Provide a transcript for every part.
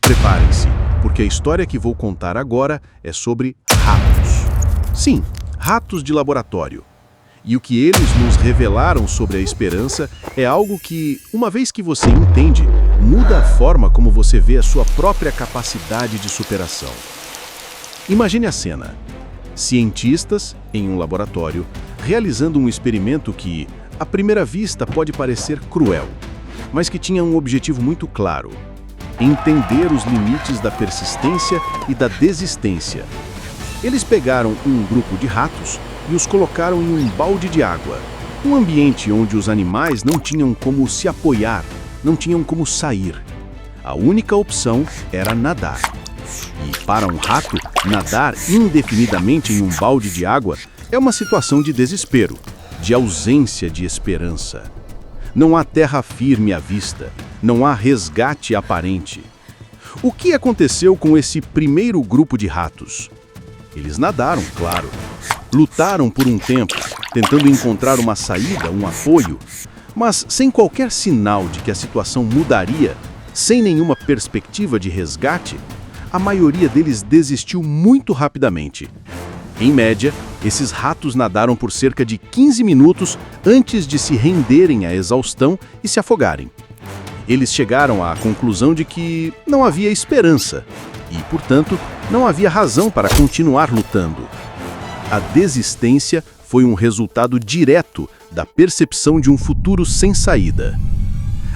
Preparem-se, porque a história que vou contar agora é sobre ratos. Sim, ratos de laboratório. E o que eles nos revelaram sobre a esperança é algo que, uma vez que você entende, muda a forma como você vê a sua própria capacidade de superação. Imagine a cena. Cientistas, em um laboratório, realizando um experimento que, à primeira vista, pode parecer cruel, mas que tinha um objetivo muito claro: entender os limites da persistência e da desistência. Eles pegaram um grupo de ratos e os colocaram em um balde de água, um ambiente onde os animais não tinham como se apoiar, não tinham como sair. A única opção era nadar. E para um rato, nadar indefinidamente em um balde de água é uma situação de desespero, de ausência de esperança. Não há terra firme à vista, não há resgate aparente. O que aconteceu com esse primeiro grupo de ratos? Eles nadaram, claro. Lutaram por um tempo, tentando encontrar uma saída, um apoio, mas sem qualquer sinal de que a situação mudaria, sem nenhuma perspectiva de resgate, a maioria deles desistiu muito rapidamente. Em média, esses ratos nadaram por cerca de 15 minutos antes de se renderem à exaustão e se afogarem. Eles chegaram à conclusão de que não havia esperança e, portanto, não havia razão para continuar lutando. A desistência foi um resultado direto da percepção de um futuro sem saída.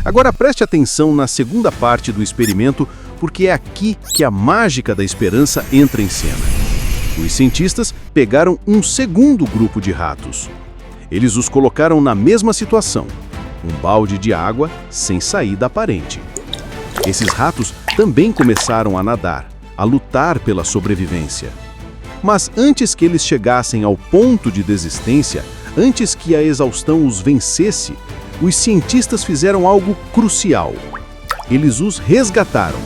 Agora preste atenção na segunda parte do experimento, porque é aqui que a mágica da esperança entra em cena. Os cientistas pegaram um segundo grupo de ratos. Eles os colocaram na mesma situação, um balde de água sem saída aparente. Esses ratos também começaram a nadar, a lutar pela sobrevivência. Mas antes que eles chegassem ao ponto de desistência, antes que a exaustão os vencesse, os cientistas fizeram algo crucial. Eles os resgataram.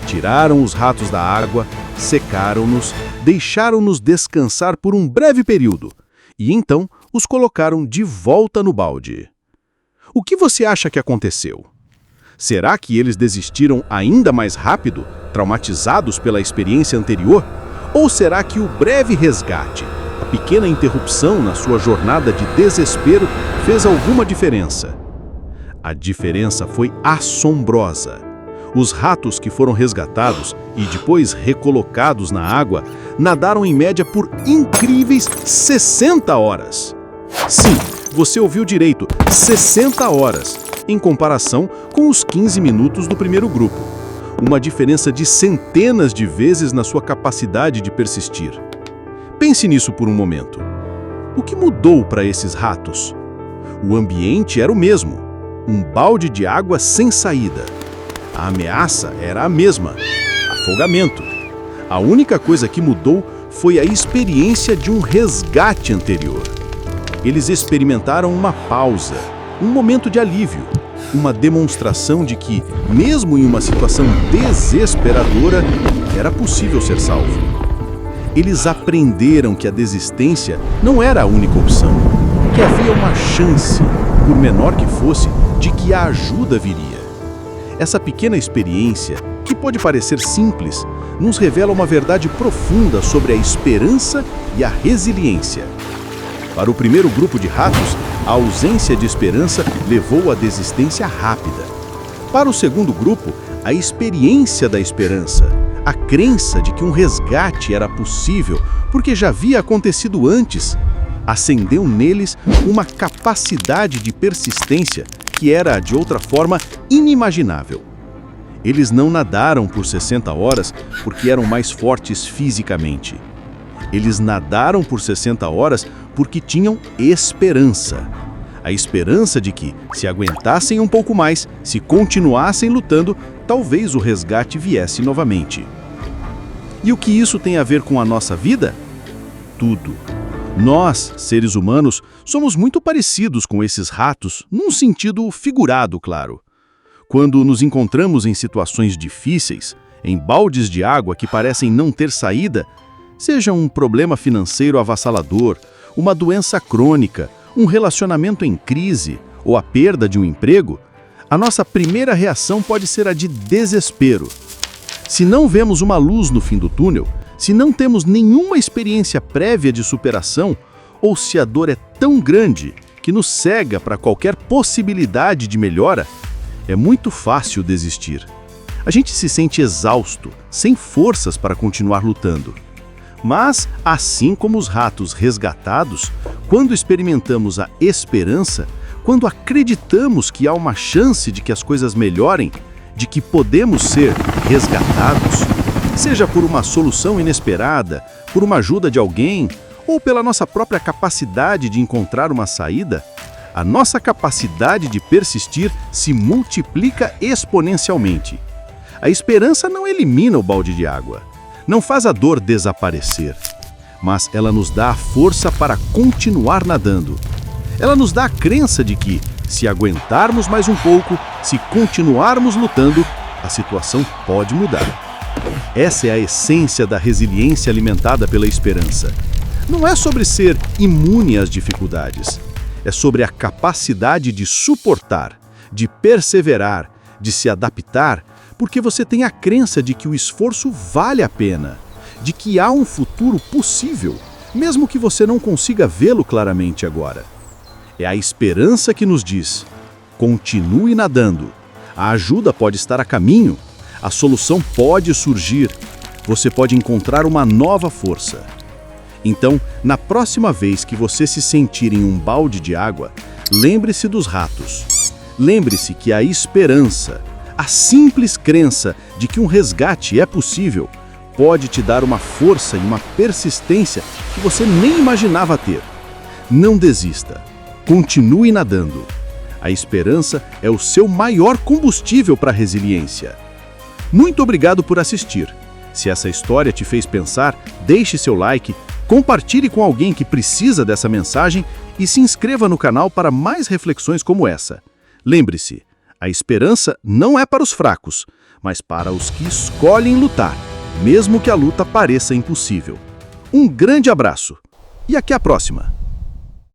Tiraram os ratos da água, secaram-nos, deixaram-nos descansar por um breve período e então os colocaram de volta no balde. O que você acha que aconteceu? Será que eles desistiram ainda mais rápido, traumatizados pela experiência anterior? Ou será que o breve resgate, a pequena interrupção na sua jornada de desespero, fez alguma diferença? A diferença foi assombrosa. Os ratos que foram resgatados e depois recolocados na água nadaram em média por incríveis 60 horas. Sim, você ouviu direito, 60 horas, em comparação com os 15 minutos do primeiro grupo. Uma diferença de centenas de vezes na sua capacidade de persistir. Pense nisso por um momento. O que mudou para esses ratos? O ambiente era o mesmo, um balde de água sem saída. A ameaça era a mesma, afogamento. A única coisa que mudou foi a experiência de um resgate anterior. Eles experimentaram uma pausa, um momento de alívio, uma demonstração de que, mesmo em uma situação desesperadora, era possível ser salvo. Eles aprenderam que a desistência não era a única opção, que havia uma chance, por menor que fosse, de que a ajuda viria. Essa pequena experiência, que pode parecer simples, nos revela uma verdade profunda sobre a esperança e a resiliência. Para o primeiro grupo de ratos, a ausência de esperança levou à desistência rápida. Para o segundo grupo, a experiência da esperança, a crença de que um resgate era possível porque já havia acontecido antes, acendeu neles uma capacidade de persistência que era, de outra forma, inimaginável. Eles não nadaram por 60 horas porque eram mais fortes fisicamente. Eles nadaram por 60 horas porque tinham esperança. A esperança de que, se aguentassem um pouco mais, se continuassem lutando, talvez o resgate viesse novamente. E o que isso tem a ver com a nossa vida? Tudo. Nós, seres humanos, somos muito parecidos com esses ratos, num sentido figurado, claro. Quando nos encontramos em situações difíceis, em baldes de água que parecem não ter saída, seja um problema financeiro avassalador, uma doença crônica, um relacionamento em crise ou a perda de um emprego, a nossa primeira reação pode ser a de desespero. Se não vemos uma luz no fim do túnel, se não temos nenhuma experiência prévia de superação, ou se a dor é tão grande que nos cega para qualquer possibilidade de melhora, é muito fácil desistir. A gente se sente exausto, sem forças para continuar lutando. Mas, assim como os ratos resgatados, quando experimentamos a esperança, quando acreditamos que há uma chance de que as coisas melhorem, de que podemos ser resgatados, seja por uma solução inesperada, por uma ajuda de alguém, ou pela nossa própria capacidade de encontrar uma saída, a nossa capacidade de persistir se multiplica exponencialmente. A esperança não elimina o balde de água, não faz a dor desaparecer, mas ela nos dá a força para continuar nadando. Ela nos dá a crença de que, se aguentarmos mais um pouco, se continuarmos lutando, a situação pode mudar. Essa é a essência da resiliência alimentada pela esperança. Não é sobre ser imune às dificuldades. É sobre a capacidade de suportar, de perseverar, de se adaptar, porque você tem a crença de que o esforço vale a pena, de que há um futuro possível, mesmo que você não consiga vê-lo claramente agora. É a esperança que nos diz: continue nadando. A ajuda pode estar a caminho. A solução pode surgir. Você pode encontrar uma nova força. Então, na próxima vez que você se sentir em um balde de água, lembre-se dos ratos. Lembre-se que a esperança, a simples crença de que um resgate é possível, pode te dar uma força e uma persistência que você nem imaginava ter. Não desista. Continue nadando. A esperança é o seu maior combustível para a resiliência. Muito obrigado por assistir. Se essa história te fez pensar, deixe seu like, compartilhe com alguém que precisa dessa mensagem e se inscreva no canal para mais reflexões como essa. Lembre-se, a esperança não é para os fracos, mas para os que escolhem lutar, mesmo que a luta pareça impossível. Um grande abraço e até a próxima!